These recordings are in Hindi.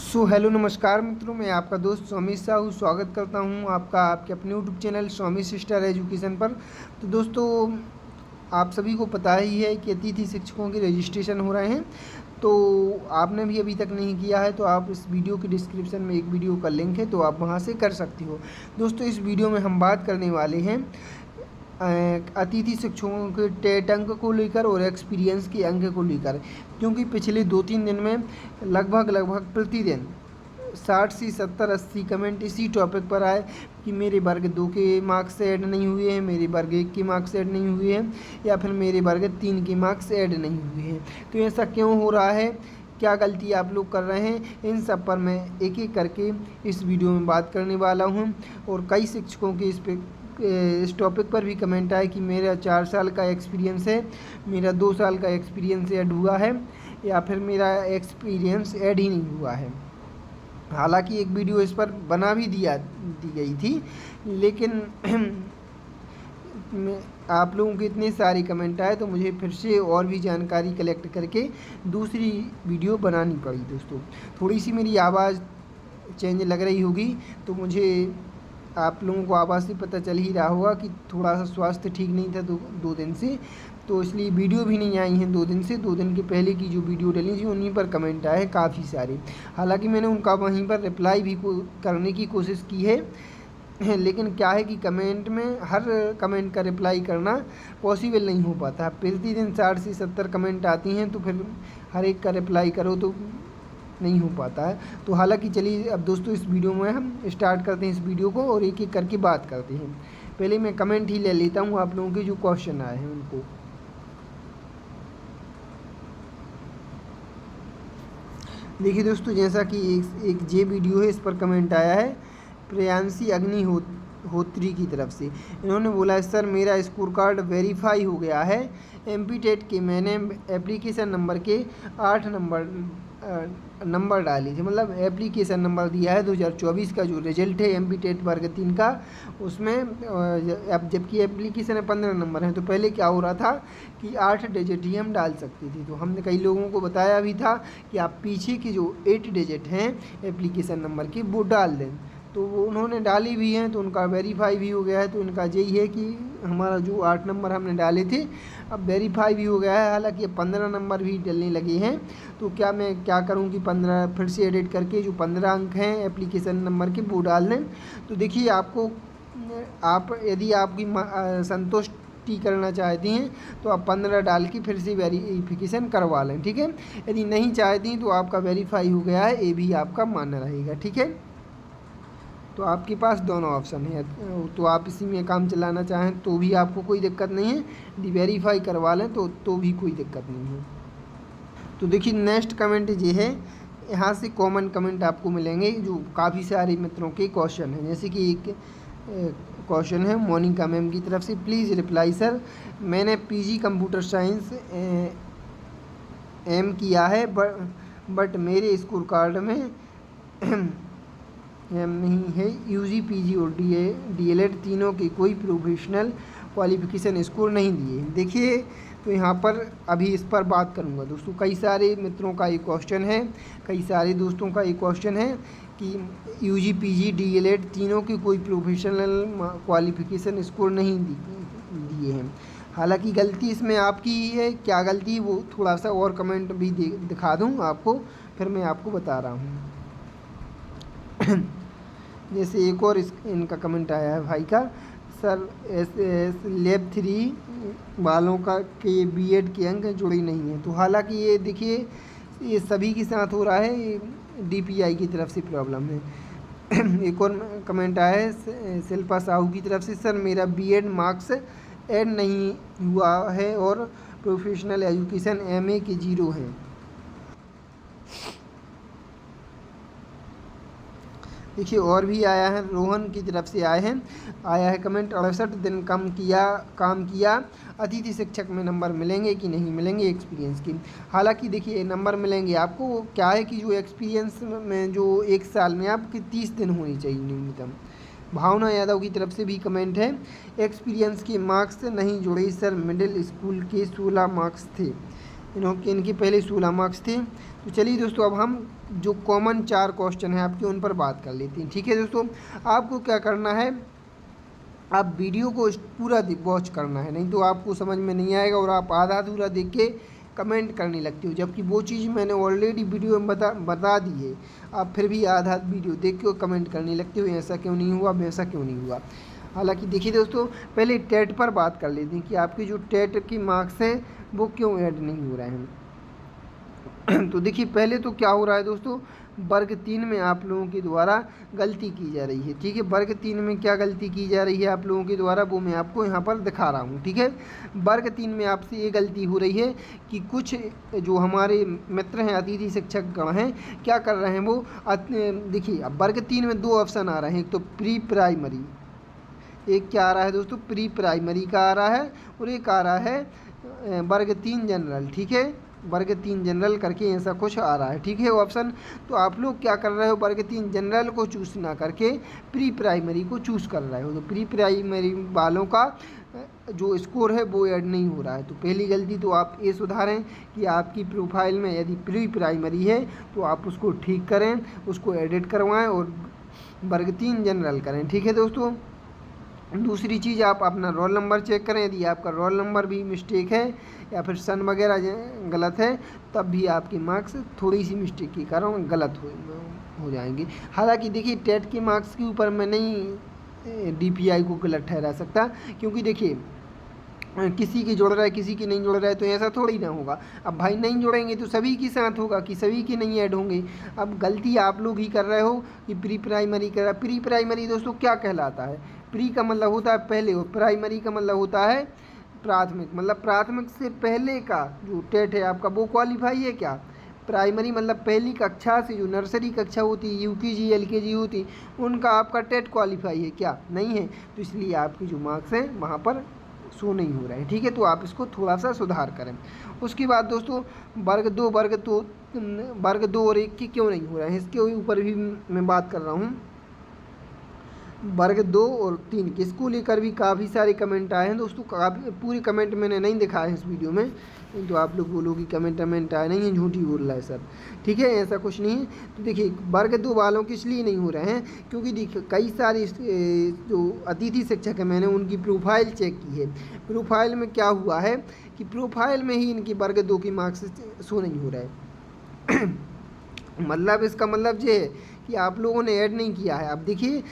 हेलो नमस्कार मित्रों, मैं आपका दोस्त स्वामी साहू स्वागत करता हूं आपका आपके अपने यूट्यूब चैनल स्वामी सिस्टर एजुकेशन पर। तो दोस्तों, आप सभी को पता ही है कि अतिथि शिक्षकों के रजिस्ट्रेशन हो रहे हैं। तो आपने भी अभी तक नहीं किया है तो आप इस वीडियो के डिस्क्रिप्शन में एक वीडियो का लिंक है, तो आप वहां से कर सकती हो। दोस्तों, इस वीडियो में हम बात करने वाले हैं अतिथि शिक्षकों के टेट अंक को लेकर और एक्सपीरियंस के अंक को लेकर, क्योंकि पिछले 2-3 दिन में लगभग प्रतिदिन 60 से 70-80 कमेंट इसी टॉपिक पर आए कि मेरे वर्ग 2 के मार्क्स ऐड नहीं हुए हैं, मेरे वर्ग 1 के मार्क्स ऐड नहीं हुए हैं, या फिर मेरे वर्ग 3 के मार्क्स ऐड नहीं हुए हैं। तो ऐसा क्यों हो रहा है, क्या गलती आप लोग कर रहे हैं, इन सब पर मैं एक एक करके इस वीडियो में बात करने वाला हूं। और कई शिक्षकों के इस टॉपिक पर भी कमेंट आए कि मेरा 4 साल का एक्सपीरियंस है, मेरा 2 साल का एक्सपीरियंस ऐड हुआ है, या फिर मेरा एक्सपीरियंस ऐड ही नहीं हुआ है। हालांकि एक वीडियो इस पर बना भी दी गई थी, लेकिन आप लोगों के इतने सारे कमेंट आए तो मुझे फिर से और भी जानकारी कलेक्ट करके दूसरी वीडियो बनानी पड़ी। दोस्तों, थोड़ी सी मेरी आवाज़ चेंज लग रही होगी, तो मुझे आप लोगों को आवाज़ से पता चल ही रहा होगा कि थोड़ा सा स्वास्थ्य ठीक नहीं था 2 दिन से, तो इसलिए वीडियो भी नहीं आई हैं 2 दिन से। 2 दिन के पहले की जो वीडियो डली थी उन्हीं पर कमेंट आए हैं काफ़ी सारे। हालांकि मैंने उनका वहीं पर रिप्लाई भी करने की कोशिश की है, लेकिन क्या है कि कमेंट में हर कमेंट का रिप्लाई करना पॉसिबल नहीं हो पाता। प्रतिदिन 60 से 70 कमेंट आती हैं, तो फिर हर एक का रिप्लाई करो तो नहीं हो पाता है। तो हालांकि चलिए अब दोस्तों, इस वीडियो में हम स्टार्ट करते हैं इस वीडियो को और एक एक करके बात करते हैं। पहले मैं कमेंट ही ले लेता हूँ आप लोगों के जो क्वेश्चन आए हैं उनको। देखिए दोस्तों, जैसा कि एक जे वीडियो है, इस पर कमेंट आया है प्रियांशी अग्निहोत्री की तरफ से। इन्होंने बोला है, सर मेरा स्कोर कार्ड वेरीफाई हो गया है। एमपी टेट के मैंने एप्लीकेशन नंबर के 8 नंबर डाली थी, मतलब एप्लीकेशन नंबर दिया है 2024 का जो रिजल्ट है एमपी टेट वर्ग 3 का, उसमें अब जबकि एप्लीकेशन में 15 नंबर है। तो पहले क्या हो रहा था कि 8 डिजिट ही हम डाल सकते थे। तो हमने कई लोगों को बताया भी था कि आप पीछे की जो 8 डिजिट हैं एप्लीकेशन नंबर की वो डाल दें। तो वो उन्होंने डाली भी हैं, तो उनका वेरीफाई भी हो गया है। तो इनका यही है कि हमारा जो 8 नंबर हमने डाले थे अब वेरीफाई भी हो गया है। हालांकि अब 15 नंबर भी डलने लगे हैं। तो मैं क्या करूं कि 15 फिर से एडिट करके जो 15 अंक हैं एप्लीकेशन नंबर के वो डाल दें। तो देखिए, आप यदि आपकी संतुष्टि करना चाहती हैं तो आप 15 डाल के फिर से वेरीफिकेशन करवा लें, ठीक है। यदि नहीं चाहती तो आपका वेरीफाई हो गया है, ये भी आपका मान्य रहेगा, ठीक है। तो आपके पास दोनों ऑप्शन है, तो आप इसी में काम चलाना चाहें तो भी आपको कोई दिक्कत नहीं है, यदि वेरीफाई करवा लें तो भी कोई दिक्कत नहीं है। तो देखिए, नेक्स्ट कमेंट ये है, यहाँ से कॉमन कमेंट आपको मिलेंगे जो काफ़ी सारे मित्रों के क्वेश्चन हैं। जैसे कि एक क्वेश्चन है मोनिका मैम की तरफ से, प्लीज़ रिप्लाई सर, मैंने पीजी कंप्यूटर साइंस एम किया है, बट मेरे स्कोर कार्ड में एम नहीं है। यूजी पीजी और डीएलएड तीनों की कोई प्रोफेशनल क्वालिफिकेशन स्कोर नहीं दिए। देखिए, तो यहाँ पर अभी इस पर बात करूँगा दोस्तों। कई सारे मित्रों का एक क्वेश्चन है, कई सारे दोस्तों का एक क्वेश्चन है कि यूजी पीजी डीएलएड तीनों की कोई प्रोफेशनल क्वालिफिकेशन स्कोर नहीं दिए हैं। हालांकि गलती इसमें आपकी ही है, क्या गलती है वो थोड़ा सा और कमेंट भी दिखा दूँ आपको, फिर मैं आपको बता रहा हूँ। जैसे एक और इनका कमेंट आया है भाई का, सर लैब 3 वालों का के बीएड के अंक जुड़े नहीं हैं। तो हालांकि ये देखिए, ये सभी के साथ हो रहा है, ये डीपीआई की तरफ से प्रॉब्लम है। एक और कमेंट आया है शिल्पा साहू की तरफ से, सर मेरा बीएड मार्क्स ऐड नहीं हुआ है और प्रोफेशनल एजुकेशन एमए के 0 हैं। देखिए, और भी आया है, रोहन की तरफ से आया है कमेंट, 68 दिन काम किया अतिथि शिक्षक में नंबर मिलेंगे कि नहीं मिलेंगे एक्सपीरियंस की। हालांकि देखिए, नंबर मिलेंगे आपको। क्या है कि जो एक्सपीरियंस में जो 1 साल में आपकी 30 दिन होनी चाहिए न्यूनतम। भावना यादव की तरफ से भी कमेंट है, एक्सपीरियंस के मार्क्स नहीं जुड़े सर, मिडिल स्कूल के 16 मार्क्स थे। इनके पहले 16 मार्क्स थे। तो चलिए दोस्तों, अब हम जो कॉमन 4 क्वेश्चन हैं आपके उन पर बात कर लेते हैं। ठीक है दोस्तों, आपको क्या करना है, आप वीडियो को पूरा वॉच करना है, नहीं तो आपको समझ में नहीं आएगा और आप आधा अधूरा देख के कमेंट करने लगते हो, जबकि वो चीज़ मैंने ऑलरेडी वीडियो में बता दी है, आप फिर भी आधा वीडियो देख के कमेंट करने लगते हो ऐसा क्यों नहीं हुआ, वैसा क्यों नहीं हुआ। हालांकि देखिए दोस्तों, पहले टेट पर बात कर लेते हैं कि आपके जो टेट की मार्क्स हैं वो क्यों ऐड नहीं हो रहे हैं। तो देखिए, पहले तो क्या हो रहा है दोस्तों, वर्ग 3 में आप लोगों के द्वारा गलती की जा रही है। ठीक है, वर्ग 3 में क्या गलती की जा रही है आप लोगों के द्वारा, वो मैं आपको यहाँ पर दिखा रहा हूँ। ठीक है, वर्ग 3 में आपसे ये गलती हो रही है कि कुछ जो हमारे मित्र हैं, अतिथि शिक्षक गण हैं, क्या कर रहे हैं वो, देखिए अब वर्ग 3 में 2 ऑप्शन आ रहे हैं, एक तो प्री प्राइमरी, एक क्या आ रहा है दोस्तों, प्री प्राइमरी का आ रहा है, और एक आ रहा है वर्ग 3 जनरल। ठीक है, वर्ग 3 जनरल करके ऐसा कुछ आ रहा है। ठीक है ऑप्शन, तो आप लोग क्या कर रहे हो, वर्ग 3 जनरल को चूज़ ना करके प्री प्राइमरी को चूज़ कर रहे हो, तो प्री प्राइमरी वालों का जो स्कोर है वो ऐड नहीं हो रहा है। तो पहली गलती तो आप ये सुधारें कि आपकी प्रोफाइल में यदि प्री प्राइमरी है तो आप उसको ठीक करें, उसको एडिट करवाएं और वर्ग 3 जनरल करें। ठीक है दोस्तों, दूसरी चीज़, आप अपना रोल नंबर चेक करें, यदि आपका रोल नंबर भी मिस्टेक है या फिर सन वगैरह गलत है, तब भी आपके मार्क्स थोड़ी सी मिस्टेक के कारण गलत हो जाएंगे। हालांकि देखिए, टेट के मार्क्स के ऊपर मैं नहीं DPI को गलत ठहरा सकता, क्योंकि देखिए किसी की जुड़ रहा है किसी की नहीं जुड़ रहा है, तो ऐसा थोड़ी ना होगा। अब भाई नहीं जुड़ेंगे तो सभी के साथ होगा कि सभी के नहीं ऐड होंगे। अब गलती आप लोग ही कर रहे हो कि प्री प्राइमरी कर रहा है। प्री प्राइमरी दोस्तों क्या कहलाता है, प्री का मतलब होता है पहले और प्राइमरी का मतलब होता है प्राथमिक, मतलब प्राथमिक से पहले का जो टेट है आपका वो क्वालिफाई है क्या। प्राइमरी मतलब पहली कक्षा से जो नर्सरी कक्षा होती है, UKG LKG होती, उनका आपका टेट क्वालिफाई है क्या, नहीं है, तो इसलिए आपकी जो मार्क्स हैं वहाँ पर शो नहीं हो रहे हैं। ठीक है, तो आप इसको थोड़ा सा सुधार करें। उसके बाद दोस्तों, वर्ग 2 और 1 के क्यों नहीं हो रहे हैं, इसके ऊपर भी मैं बात कर रहा हूँ। वर्ग 2 और 3 के इसको लेकर भी काफ़ी सारे कमेंट आए हैं दोस्तों, काफ़ी पूरे कमेंट मैंने नहीं दिखाए इस वीडियो में, तो आप लोग बोलोगे कमेंट आए नहीं है, झूठी बोल रहा है सर। ठीक है, ऐसा कुछ नहीं है। तो देखिए, वर्ग 2 वालों के इसलिए नहीं हो रहे हैं क्योंकि देखिए कई सारे जो अतिथि शिक्षक हैं, मैंने उनकी प्रोफाइल चेक की है। प्रोफाइल में क्या हुआ है कि प्रोफाइल में ही इनकी वर्ग 2 की मार्क्स शो नहीं हो रहे। मतलब इसका मतलब ये है कि आप लोगों ने ऐड नहीं किया है। अब देखिए,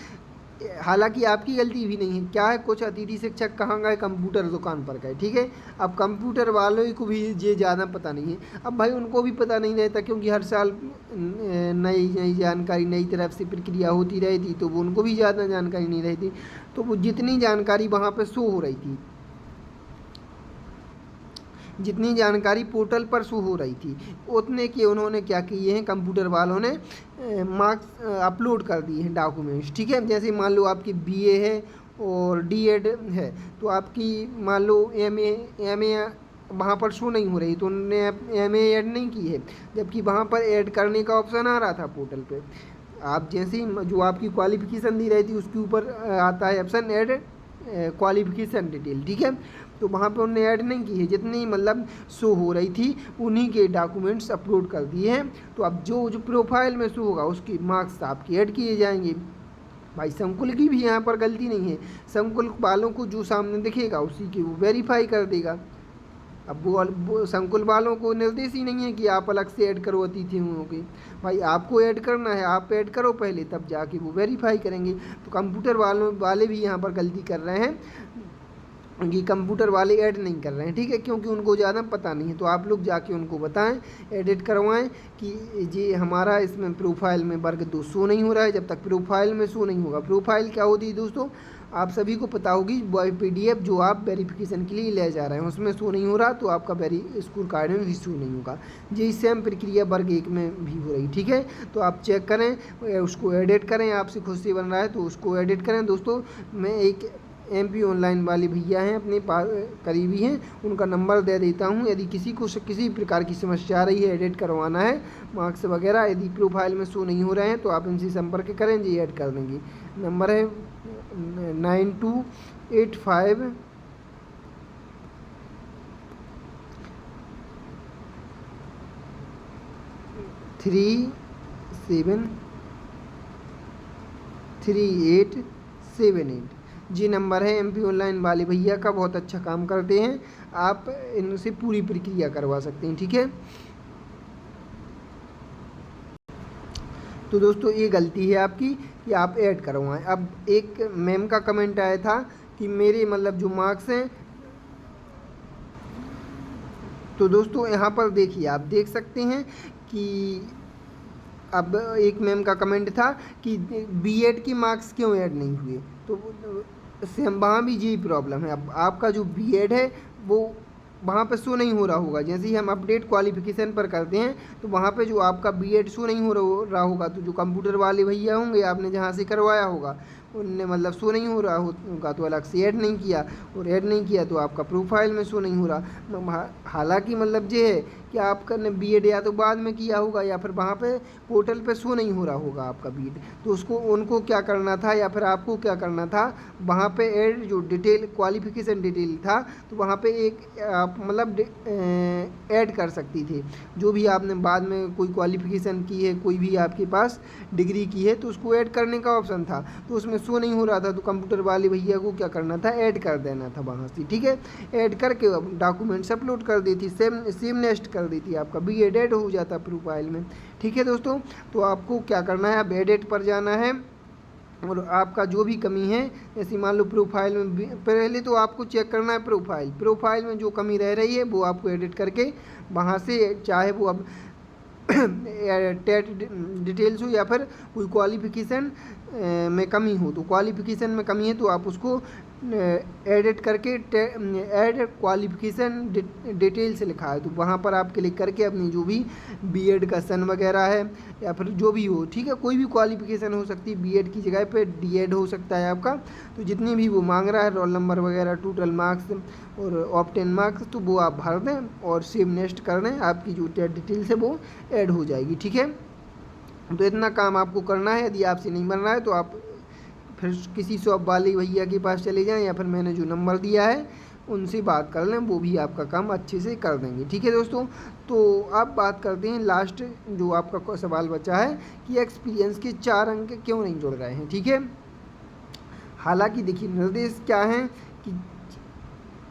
हालांकि आपकी गलती भी नहीं है, क्या है, कुछ अतिथि शिक्षक कहाँ गए, कंप्यूटर दुकान पर गए। ठीक है, अब कंप्यूटर वालों को भी ये ज़्यादा पता नहीं है। अब भाई उनको भी पता नहीं रहता, क्योंकि हर साल नई नई जानकारी, नई तरफ से प्रक्रिया होती रहती, तो वो उनको भी ज़्यादा जानकारी नहीं रहती। तो वो जितनी जानकारी वहाँ पर शो हो रही थी, जितनी जानकारी पोर्टल पर शो हो रही थी, उतने के उन्होंने क्या किए हैं, कंप्यूटर वालों ने मार्क्स अपलोड कर दिए हैं, डॉक्यूमेंट्स। ठीक है, जैसे मान लो आपकी BA है और D.Ed है, तो आपकी मान लो MA वहाँ पर शो नहीं हो रही, तो उन्होंने MA ऐड नहीं की है, जबकि वहाँ पर ऐड करने का ऑप्शन आ रहा था पोर्टल पे। आप जैसे ही जो आपकी क्वालिफिकेशन दी रही थी उसके ऊपर आता है ऑप्शन ऐड क्वालिफिकेशन डिटेल। ठीक है, तो वहाँ पे उन्होंने ऐड नहीं की है, जितनी मतलब शो हो रही थी उन्हीं के डॉक्यूमेंट्स अपलोड कर दिए हैं। तो अब जो प्रोफाइल में शो होगा उसकी मार्क्स आपके ऐड किए जाएंगे। भाई संकुल की भी यहाँ पर गलती नहीं है, संकुल वालों को जो सामने दिखेगा उसी की वो वेरीफाई कर देगा। अब वो संकुल वालों को निर्देश ही नहीं है कि आप अलग से ऐड करो अतिथियों के। भाई आपको ऐड करना है, आप ऐड करो पहले, तब जाके वो वेरीफाई करेंगे। तो कंप्यूटर वाले भी यहाँ पर गलती कर रहे हैं कि कंप्यूटर वाले ऐड नहीं कर रहे हैं। ठीक है, क्योंकि उनको ज़्यादा पता नहीं है। तो आप लोग जाके उनको बताएं, एडिट करवाएं कि ये हमारा इसमें प्रोफाइल में वर्ग 2 शो नहीं हो रहा है। जब तक प्रोफाइल में शो नहीं होगा, प्रोफाइल क्या होती है दोस्तों, आप सभी को पता होगी, PDF जो आप वेरिफिकेशन के लिए ले जा रहे हैं उसमें शो नहीं हो रहा, तो आपका स्कोर कार्ड में भी शो नहीं होगा। यही सेम प्रक्रिया वर्ग 1 में भी हो रही। ठीक है, तो आप चेक करें, उसको एडिट करें, आपसे खुद से बन रहा है तो उसको एडिट करें। दोस्तों, मैं एक MP ऑनलाइन वाले भैया हैं, अपने पास करीबी हैं, उनका नंबर दे देता हूं। यदि किसी को किसी प्रकार की समस्या आ रही है, एडिट करवाना है मार्क्स वगैरह, यदि प्रोफाइल में शो नहीं हो रहे हैं, तो आप इनसे संपर्क करें, जी ऐड कर देंगे। नंबर है 9285 3 73878। ये नंबर है MP ऑनलाइन वाले भैया का, बहुत अच्छा काम करते हैं, आप इनसे पूरी प्रक्रिया करवा सकते हैं। ठीक है, तो दोस्तों ये गलती है आपकी कि आप ऐड करवाएं। अब एक मैम का कमेंट आया था कि मेरे मतलब जो मार्क्स हैं, तो दोस्तों यहाँ पर देखिए आप देख सकते हैं कि अब एक मैम का कमेंट था कि B.Ed के मार्क्स क्यों ऐड नहीं हुए, तो सेम वहाँ भी यही प्रॉब्लम है। अब आपका जो B.Ed है वो वहाँ पे शो नहीं हो रहा होगा, जैसे ही हम अपडेट क्वालिफिकेशन पर करते हैं तो वहाँ पे जो आपका B.Ed शो नहीं हो रहा होगा, तो जो कंप्यूटर वाले भैया होंगे आपने जहाँ से करवाया होगा उनने मतलब शो नहीं हो रहा होगा, तो अलग से ऐड नहीं किया, और ऐड नहीं किया तो आपका प्रोफाइल में शो नहीं हो रहा। हालांकि मतलब ये है कि आपका ने B.Ed या तो बाद में किया होगा या फिर वहाँ पे पोर्टल पे शो नहीं हो रहा होगा आपका B.Ed, तो उसको उनको क्या करना था या फिर आपको क्या करना था, वहाँ पे ऐड जो डिटेल क्वालिफिकेशन डिटेल था तो वहाँ पे एक आप मतलब ऐड कर सकती थी, जो भी आपने बाद में कोई क्वालिफिकेशन की है, कोई भी आपके पास डिग्री की है तो उसको ऐड करने का ऑप्शन था, तो उसमें शो नहीं हो रहा था, तो कंप्यूटर वाले भैया को क्या करना था, ऐड कर देना था वहाँ से। ठीक है, ऐड करके डॉक्यूमेंट्स अपलोड कर दी थी, सेम नेक्स्ट कर दी थी, आपका B.Ed ऐड हो जाता प्रोफाइल में। ठीक है दोस्तों, तो आपको क्या करना है, अब एडिट पर जाना है और आपका जो भी कमी है, जैसे मान लो प्रोफाइल में पहले तो आपको चेक करना है प्रोफाइल में जो कमी रह रही है वो आपको एडिट करके वहाँ से, चाहे वो अब टेट डिटेल्स हो या फिर कोई क्वालिफिकेशन में कमी हो, तो क्वालिफिकेशन में कमी है तो आप उसको एडिट करके ऐड क्वालिफिकेशन डिटेल्स लिखा है तो वहाँ पर आप क्लिक करके अपनी जो भी B.Ed का सन वगैरह है या फिर जो भी हो, ठीक है, कोई भी क्वालिफिकेशन हो सकती है, B.Ed की जगह पे D.Ed हो सकता है आपका, तो जितनी भी वो मांग रहा है रोल नंबर वगैरह, टोटल मार्क्स और ऑब्टेन मार्क्स, तो वो आप भर दें और सेव नेक्स्ट कर दें, आपकी जो टेट डिटेल्स है वो ऐड हो जाएगी। ठीक है, तो इतना काम आपको करना है। यदि आपसे नहीं बन रहा है तो आप फिर किसी शॉप वाले भैया के पास चले जाएं या फिर मैंने जो नंबर दिया है उनसे बात कर लें, वो भी आपका काम अच्छे से कर देंगे। ठीक है दोस्तों, तो अब बात करते हैं लास्ट जो आपका सवाल बचा है कि एक्सपीरियंस के 4 अंक क्यों नहीं जुड़ रहे हैं। ठीक है, हालांकि देखिए निर्देश क्या है कि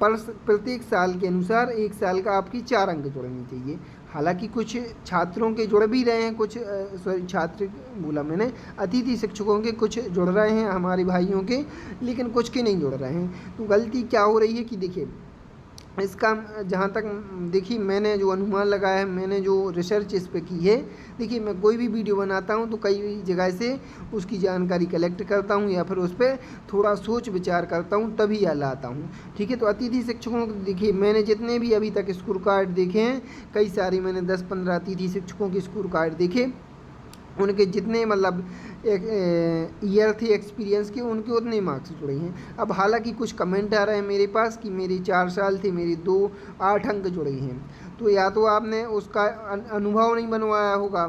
प्रत्येक साल के अनुसार 1 साल का आपकी 4 अंक जुड़ने चाहिए। हालांकि कुछ छात्रों के जुड़ भी रहे हैं, कुछ छात्र बोला मैंने, अतिथि शिक्षकों के कुछ जुड़ रहे हैं हमारे भाइयों के, लेकिन कुछ के नहीं जुड़ रहे हैं। तो गलती क्या हो रही है कि देखिए इसका जहाँ तक देखिए मैंने जो अनुमान लगाया है, मैंने जो रिसर्च इस पे की है, देखिए मैं कोई भी वीडियो बनाता हूँ तो कई जगह से उसकी जानकारी कलेक्ट करता हूँ या फिर उस पर थोड़ा सोच विचार करता हूँ तभी यह लाता हूँ। ठीक है, तो अतिथि शिक्षकों को देखिए मैंने जितने भी अभी तक स्कोर कार्ड देखे हैं, कई सारे मैंने 10-15 अतिथि शिक्षकों के स्कोर कार्ड देखे, उनके जितने मतलब एक ईयर थे एक्सपीरियंस के, उनके उतने मार्क्स जुड़े हैं। अब हालांकि कुछ कमेंट आ रहे हैं मेरे पास कि मेरे 4 साल थे, मेरे 8 अंक जुड़े हैं, तो या तो आपने उसका अनुभव नहीं बनवाया होगा,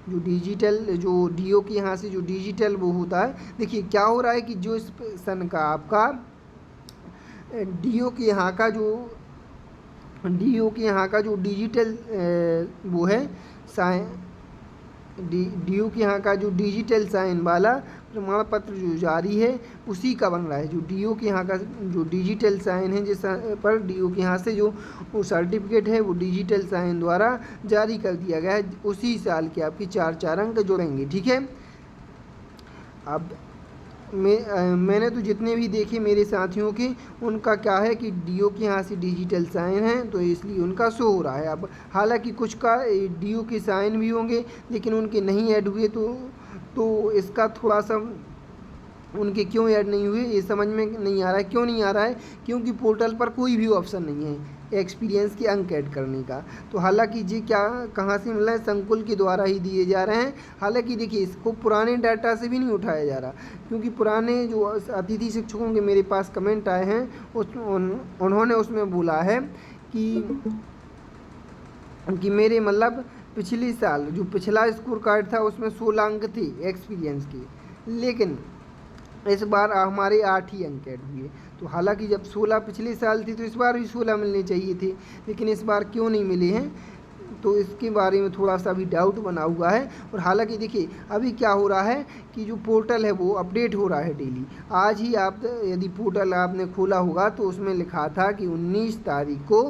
जो डिजिटल जो DO के यहाँ से जो डिजिटल वो होता है। देखिए क्या हो रहा है कि जो इस सन का आपका DO के यहाँ का जो डिजिटल वो है DO के यहाँ का जो डिजिटल साइन वाला प्रमाण पत्र जो जारी है उसी का बन रहा है। जो DO के यहाँ का जो डिजिटल साइन है, जिस पर DO के यहाँ से जो वो सर्टिफिकेट है वो डिजिटल साइन द्वारा जारी कर दिया गया है, उसी साल के आपकी 4 अंक जुड़ेंगे। ठीक है, अब मैंने तो जितने भी देखे मेरे साथियों के, उनका क्या है कि DO के यहाँ से डिजिटल साइन है तो इसलिए उनका शो हो रहा है। अब हालांकि कुछ का DO के साइन भी होंगे लेकिन उनके नहीं ऐड हुए, तो इसका थोड़ा सा उनके क्यों ऐड नहीं हुए ये समझ में नहीं आ रहा है। क्यों नहीं आ रहा है? क्योंकि पोर्टल पर कोई भी ऑप्शन नहीं है एक्सपीरियंस के अंक ऐड करने का। तो हालांकि ये क्या कहाँ से मिला है, संकुल के द्वारा ही दिए जा रहे हैं। हालांकि देखिए इसको पुराने डाटा से भी नहीं उठाया जा रहा, क्योंकि पुराने जो अतिथि शिक्षकों के मेरे पास कमेंट आए हैं उन्होंने उसमें बोला है कि मेरे मतलब पिछले साल जो पिछला स्कोर कार्ड था उसमें 16 अंक थे एक्सपीरियंस के, लेकिन इस बार हमारे 8 ही अंक ऐड हुए। तो हालांकि जब 16 पिछले साल थी तो इस बार भी 16 मिलने चाहिए थे, लेकिन इस बार क्यों नहीं मिले हैं, तो इसके बारे में थोड़ा सा अभी डाउट बना हुआ है। और हालांकि देखिए अभी क्या हो रहा है कि जो पोर्टल है वो अपडेट हो रहा है डेली। आज ही आप यदि पोर्टल आपने खोला होगा तो उसमें लिखा था कि 19 तारीख को,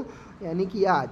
यानी कि आज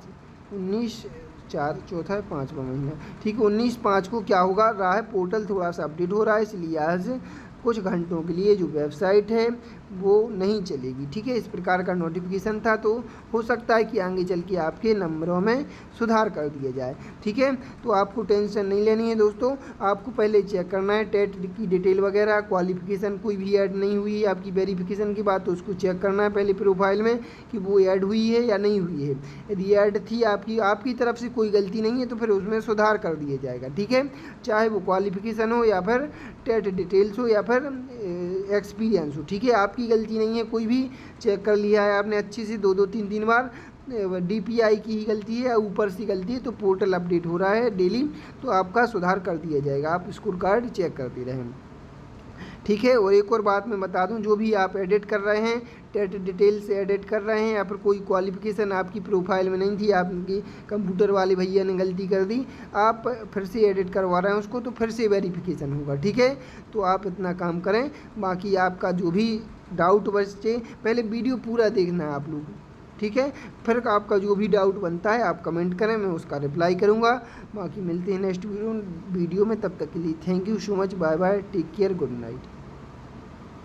19/4 चौथा है 5वां महीना, ठीक है, 19/5 को क्या होगा रहा है, पोर्टल थोड़ा सा अपडेट हो रहा है, इसलिए आज कुछ घंटों के लिए जो वेबसाइट है वो नहीं चलेगी, ठीक है। इस प्रकार का नोटिफिकेशन था, तो हो सकता है कि आगे चल के आपके नंबरों में सुधार कर दिया जाए, ठीक है। तो आपको टेंशन नहीं लेनी है दोस्तों, आपको पहले चेक करना है टेट की डिटेल वगैरह, क्वालिफिकेशन कोई भी ऐड नहीं हुई है आपकी वेरिफिकेशन की बात, तो उसको चेक करना है पहले प्रोफाइल में कि वो ऐड हुई है या नहीं हुई है। यदि ऐड थी आपकी तरफ से कोई गलती नहीं है तो फिर उसमें सुधार कर दिया जाएगा, ठीक है। चाहे वो क्वालिफिकेशन हो या फिर टेट डिटेल्स हो या फिर एक्सपीरियंस हो, ठीक है। आपकी गलती नहीं है, कोई भी चेक कर लिया है आपने अच्छे से 2-2 3-3 बार, DPI की ही गलती है या ऊपर से गलती है, तो पोर्टल अपडेट हो रहा है डेली, तो आपका सुधार कर दिया जाएगा, आप स्कोर कार्ड चेक करते रहें, ठीक है। और एक और बात मैं बता दूं, जो भी आप एडिट कर रहे हैं, टेट डिटेल से एडिट कर रहे हैं या फिर कोई क्वालिफिकेशन आपकी प्रोफाइल में नहीं थी, आपकी कंप्यूटर वाले भैया ने गलती कर दी, आप फिर से एडिट करवा रहे हैं उसको, तो फिर से वेरिफिकेशन होगा, ठीक है। तो आप इतना काम करें, बाकी आपका जो भी डाउट बचे, पहले वीडियो पूरा देखना है आप लोग, ठीक है। फिर आपका जो भी डाउट बनता है आप कमेंट करें, मैं उसका रिप्लाई करूँगा। बाकी मिलते हैं नेक्स्ट वीडियो में, तब तक के लिए thank you so much, bye bye, take care, good night.